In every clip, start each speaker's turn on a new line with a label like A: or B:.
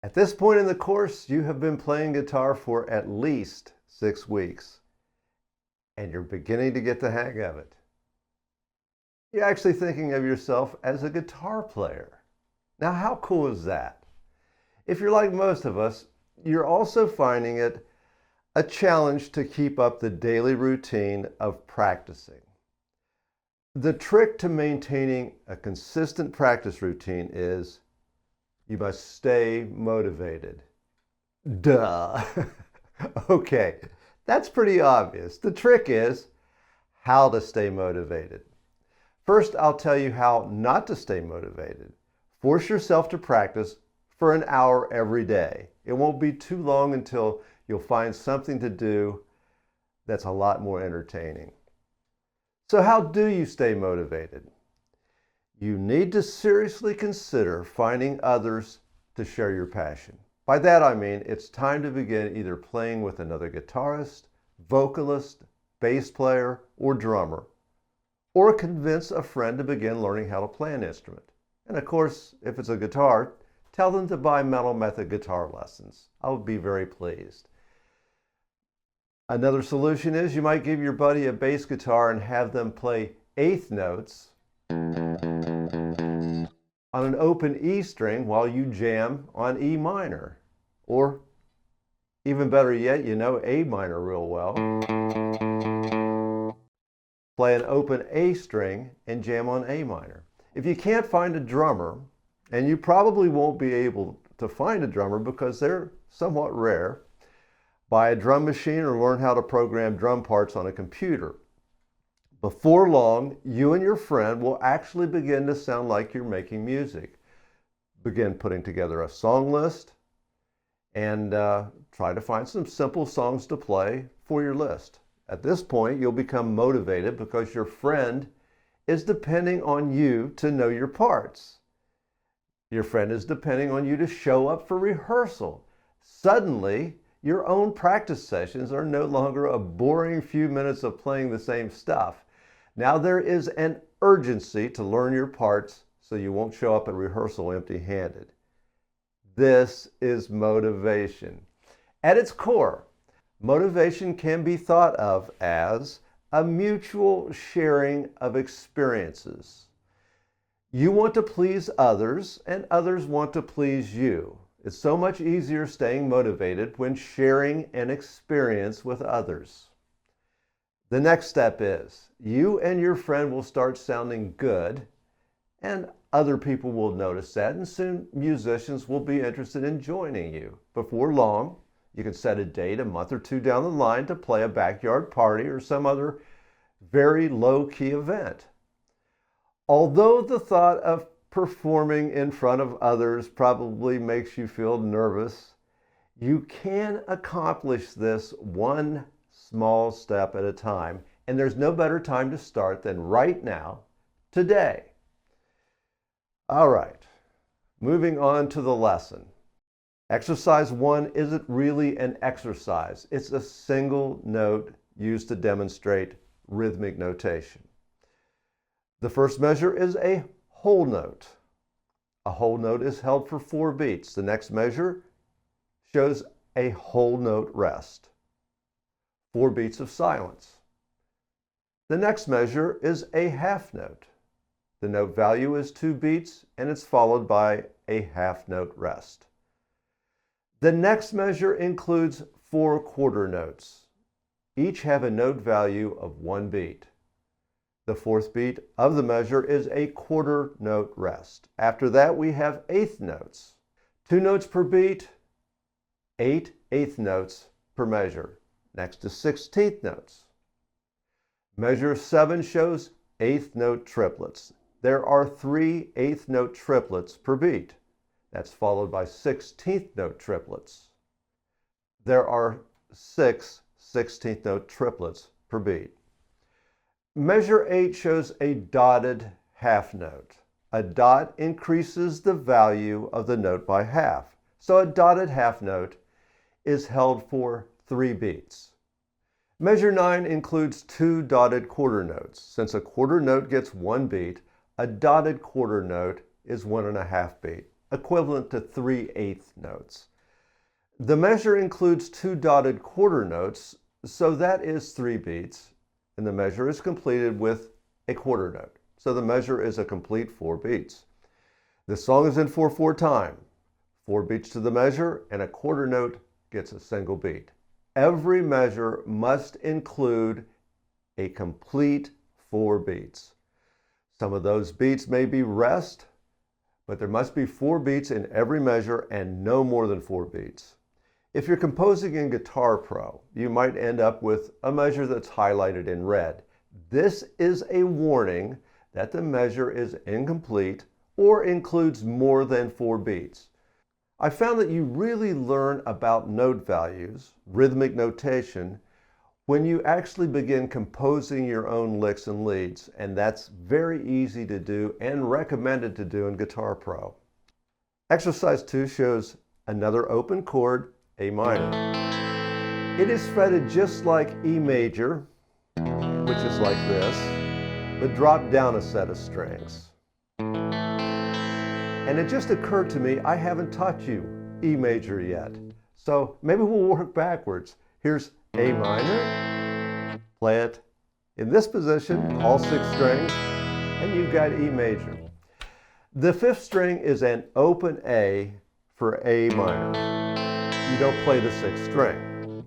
A: At this point in the course, you have been playing guitar for at least 6 weeks, and you're beginning to get the hang of it. You're actually thinking of yourself as a guitar player. Now, how cool is that? If you're like most of us, you're also finding it a challenge to keep up the daily routine of practicing. The trick to maintaining a consistent practice routine is you must stay motivated. Duh. Okay, that's pretty obvious. The trick is how to stay motivated. First, I'll tell you how not to stay motivated. Force yourself to practice for an hour every day. It won't be too long until you'll find something to do that's a lot more entertaining. So how do you stay motivated? You need to seriously consider finding others to share your passion. By that I mean it's time to begin either playing with another guitarist, vocalist, bass player, or drummer, or convince a friend to begin learning how to play an instrument. And of course, if it's a guitar, tell them to buy Metal Method guitar lessons. I would be very pleased. Another solution is you might give your buddy a bass guitar and have them play eighth notes on an open E string while you jam on E minor. Or even better yet, you know A minor real well. Play an open A string and jam on A minor. If you can't find a drummer, and you probably won't be able to find a drummer because they're somewhat rare, buy a drum machine or learn how to program drum parts on a computer. Before long, you and your friend will actually begin to sound like you're making music. Begin putting together a song list and try to find some simple songs to play for your list. At this point, you'll become motivated because your friend is depending on you to know your parts. Your friend is depending on you to show up for rehearsal. Suddenly, your own practice sessions are no longer a boring few minutes of playing the same stuff. Now there is an urgency to learn your parts so you won't show up at rehearsal empty-handed. This is motivation. At its core, motivation can be thought of as a mutual sharing of experiences. You want to please others, and others want to please you. It's so much easier staying motivated when sharing an experience with others. The next step is you and your friend will start sounding good, and other people will notice that, and soon musicians will be interested in joining you. Before long, you can set a date a month or two down the line to play a backyard party or some other very low-key event. Although the thought of performing in front of others probably makes you feel nervous, you can accomplish this one small step at a time, and there's no better time to start than right now, today. All right, moving on to the lesson. Exercise 1 isn't really an exercise. It's a single note used to demonstrate rhythmic notation. The first measure is a whole note. A whole note is held for 4 beats. The next measure shows a whole note rest. 4 beats of silence. The next measure is a half note. The note value is 2 beats and it's followed by a half note rest. The next measure includes 4 quarter notes. Each have a note value of 1 beat. The 4th beat of the measure is a quarter note rest. After that, we have eighth notes. 2 notes per beat, 8 eighth notes per measure. Next is 16th notes. Measure 7 shows eighth note triplets. There are 3 eighth note triplets per beat. That's followed by 16th note triplets. There are 6 16th note triplets per beat. Measure 8 shows a dotted half note. A dot increases the value of the note by half. So a dotted half note is held for 3 beats. Measure 9 includes 2 dotted quarter notes. Since a quarter note gets 1 beat, a dotted quarter note is 1.5 beat. equivalent to 3/8 notes. The measure includes 2 dotted quarter notes, so that is 3 beats, and the measure is completed with a quarter note. So the measure is a complete 4 beats. The song is in 4/4 time. 4 beats to the measure, and a quarter note gets a single beat. Every measure must include a complete 4 beats. Some of those beats may be rest, but there must be 4 beats in every measure and no more than 4 beats. If you're composing in Guitar Pro, you might end up with a measure that's highlighted in red. This is a warning that the measure is incomplete or includes more than 4 beats. I found that you really learn about note values, rhythmic notation, when you actually begin composing your own licks and leads, and that's very easy to do and recommended to do in Guitar Pro. Exercise 2 shows another open chord, A minor. It is fretted just like E major, which is like this, but dropped down a set of strings. And it just occurred to me, I haven't taught you E major yet. So maybe we'll work backwards. Here's A minor, play it in this position, all 6 strings, and you've got E major. The 5th string is an open A for A minor. You don't play the 6th string.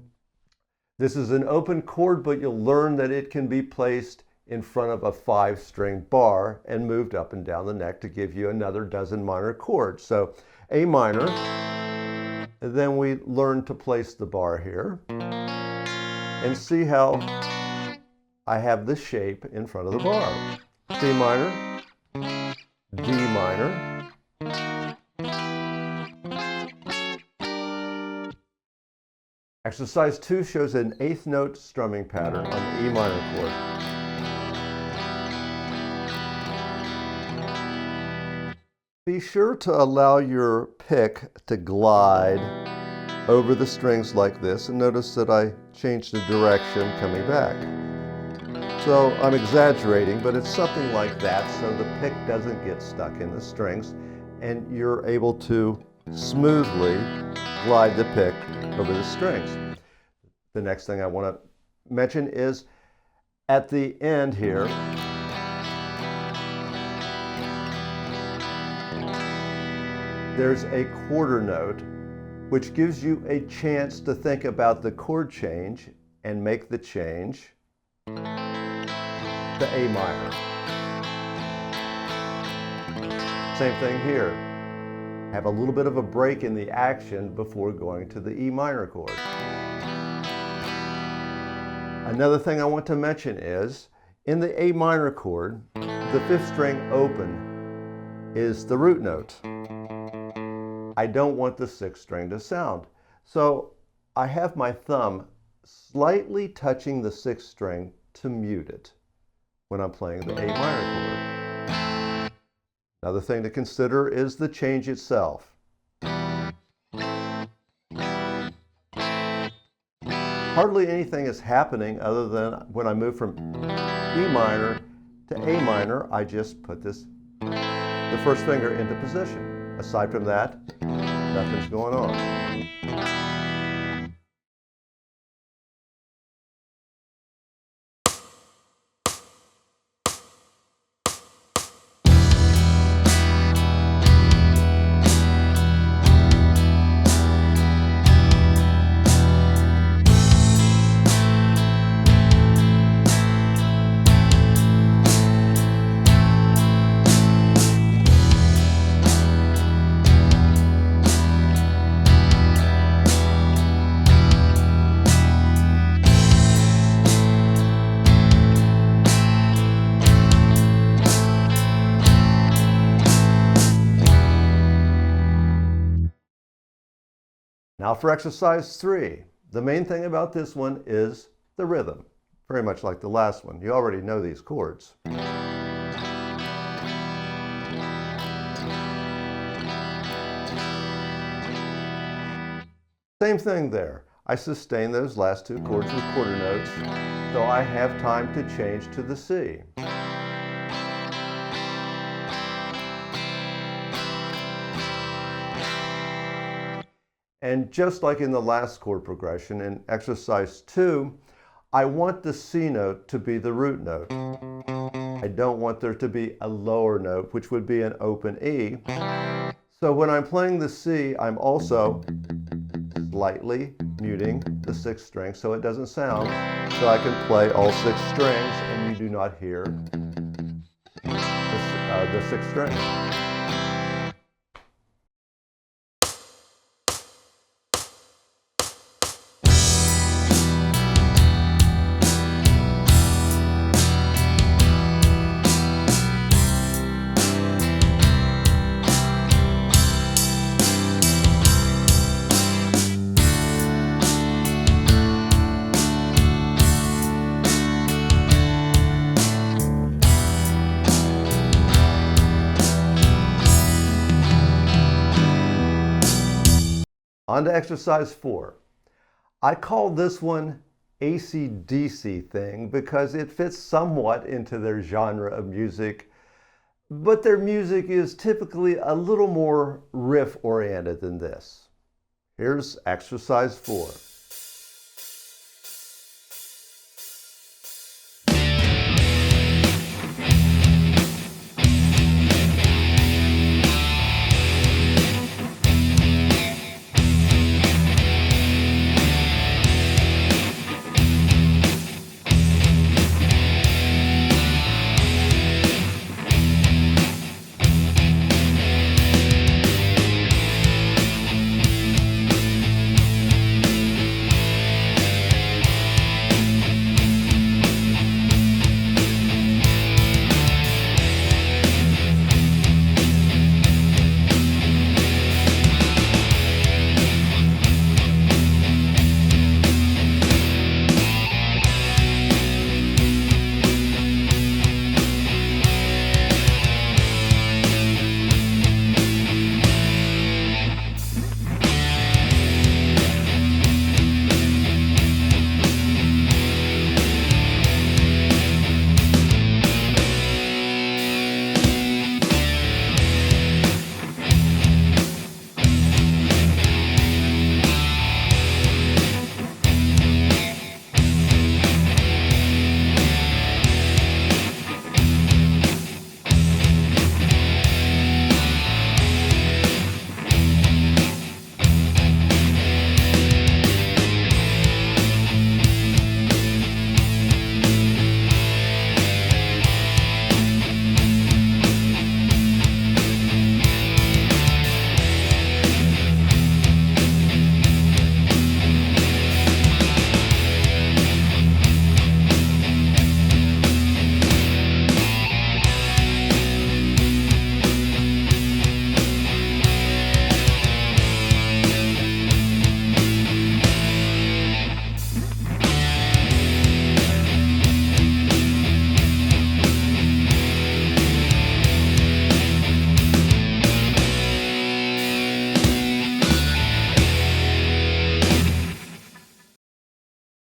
A: This is an open chord, but you'll learn that it can be placed in front of a 5-string bar and moved up and down the neck to give you another dozen minor chords. So A minor, and then we learn to place the bar here and see how I have the shape in front of the bar. C minor, D minor, Exercise 2 shows an 8th note strumming pattern on the E minor chord. Be sure to allow your pick to glide over the strings like this, and notice that I changed the direction coming back. So I'm exaggerating, but it's something like that, so the pick doesn't get stuck in the strings, and you're able to smoothly glide the pick over the strings. The next thing I want to mention is at the end here, there's a quarter note, which gives you a chance to think about the chord change and make the change to A minor. Same thing here. Have a little bit of a break in the action before going to the E minor chord. Another thing I want to mention is, in the A minor chord, the 5th string open is the root note. I don't want the 6th string to sound. So I have my thumb slightly touching the 6th string to mute it when I'm playing the A minor chord. Another thing to consider is the change itself. Hardly anything is happening other than when I move from E minor to A minor, I just put the 1st finger into position. Aside from that, nothing's going on. Now for exercise 3. The main thing about this one is the rhythm. Very much like the last one. You already know these chords. Same thing there. I sustain those last 2 chords with quarter notes, so I have time to change to the C. And just like in the last chord progression in exercise 2, I want the C note to be the root note. I don't want there to be a lower note, which would be an open E. So when I'm playing the C, I'm also slightly muting the 6th string so it doesn't sound, so I can play all 6 strings and you do not hear the 6th string. On to exercise 4. I call this one AC/DC thing because it fits somewhat into their genre of music, but their music is typically a little more riff-oriented than this. Here's exercise 4.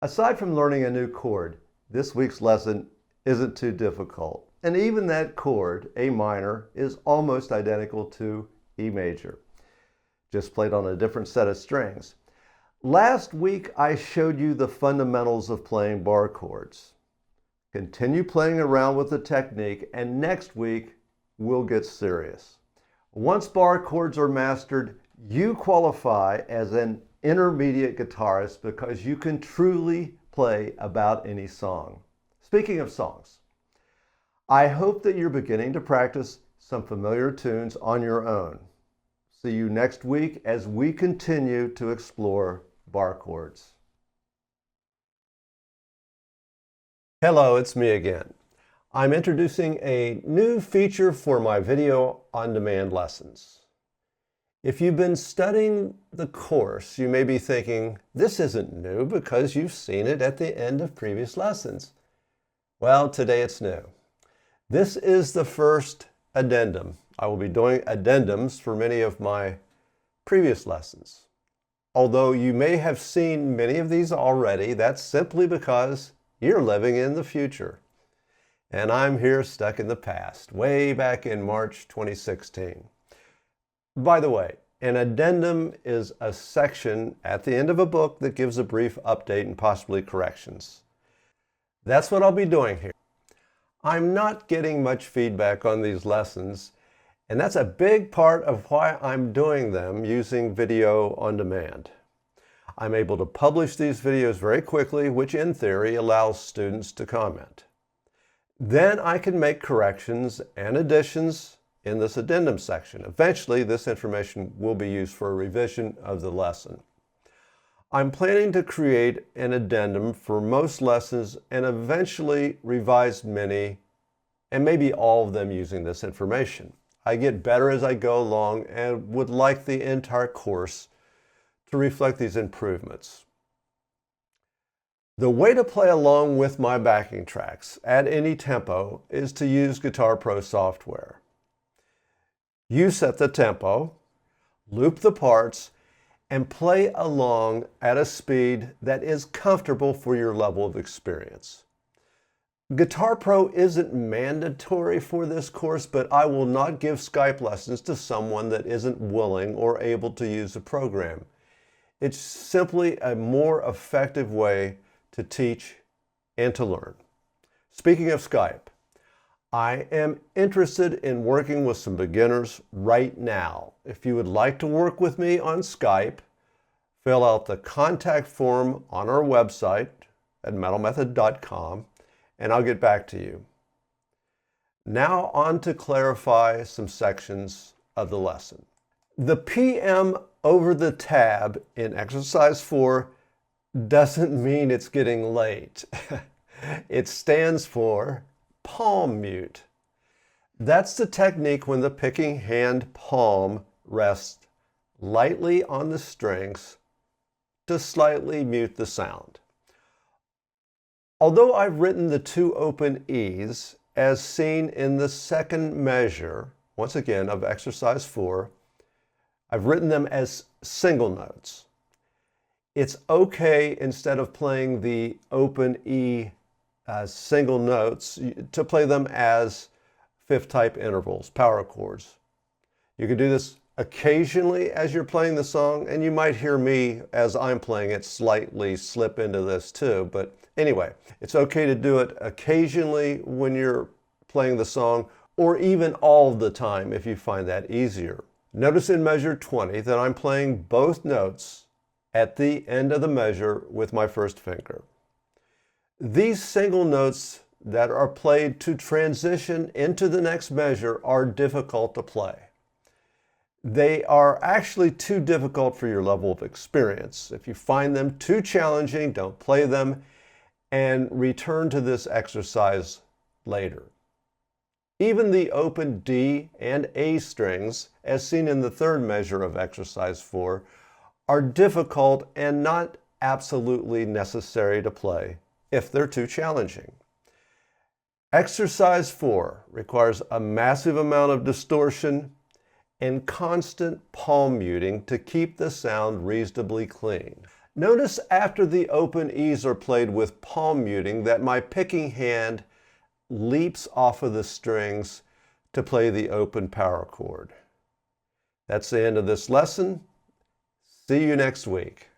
A: Aside from learning a new chord, this week's lesson isn't too difficult. And even that chord, A minor, is almost identical to E major, just played on a different set of strings. Last week, I showed you the fundamentals of playing bar chords. Continue playing around with the technique, and next week, we'll get serious. Once bar chords are mastered, you qualify as an intermediate guitarist because you can truly play about any song. Speaking of songs, I hope that you're beginning to practice some familiar tunes on your own. See you next week as we continue to explore bar chords. Hello, it's me again. I'm introducing a new feature for my video on-demand lessons. If you've been studying the course, you may be thinking, this isn't new because you've seen it at the end of previous lessons. Well, today it's new. This is the first addendum. I will be doing addendums for many of my previous lessons. Although you may have seen many of these already, that's simply because you're living in the future. And I'm here stuck in the past, way back in March 2016. By the way, An addendum is a section at the end of a book that gives a brief update and possibly corrections. That's what I'll be doing here. I'm not getting much feedback on these lessons, and that's a big part of why I'm doing them using video on demand. I'm able to publish these videos very quickly, which in theory allows students to comment. Then I can make corrections and additions in this addendum section. Eventually, this information will be used for a revision of the lesson. I'm planning to create an addendum for most lessons and eventually revise many and maybe all of them using this information. I get better as I go along and would like the entire course to reflect these improvements. The way to play along with my backing tracks at any tempo is to use Guitar Pro software. You set the tempo, loop the parts, and play along at a speed that is comfortable for your level of experience. Guitar Pro isn't mandatory for this course, but I will not give Skype lessons to someone that isn't willing or able to use the program. It's simply a more effective way to teach and to learn. Speaking of Skype, I am interested in working with some beginners right now. If you would like to work with me on Skype, fill out the contact form on our website at metalmethod.com and I'll get back to you. Now on to clarify some sections of the lesson. The PM over the tab in exercise 4 doesn't mean it's getting late. It stands for palm mute. That's the technique when the picking hand palm rests lightly on the strings to slightly mute the sound. Although I've written the two open E's as seen in the second measure, once again of exercise 4, I've written them as single notes. It's okay, instead of playing the open E single notes, to play them as fifth type intervals, power chords. You can do this occasionally as you're playing the song, and you might hear me as I'm playing it slightly slip into this too. But anyway, it's okay to do it occasionally when you're playing the song, or even all the time if you find that easier. Notice in measure 20 that I'm playing both notes at the end of the measure with my first finger. These single notes that are played to transition into the next measure are difficult to play. They are actually too difficult for your level of experience. If you find them too challenging, don't play them and return to this exercise later. Even the open D and A strings, as seen in the third measure of exercise 4, are difficult and not absolutely necessary to play if they're too challenging. Exercise 4 requires a massive amount of distortion and constant palm muting to keep the sound reasonably clean. Notice after the open E's are played with palm muting that my picking hand leaps off of the strings to play the open power chord. That's the end of this lesson. See you next week.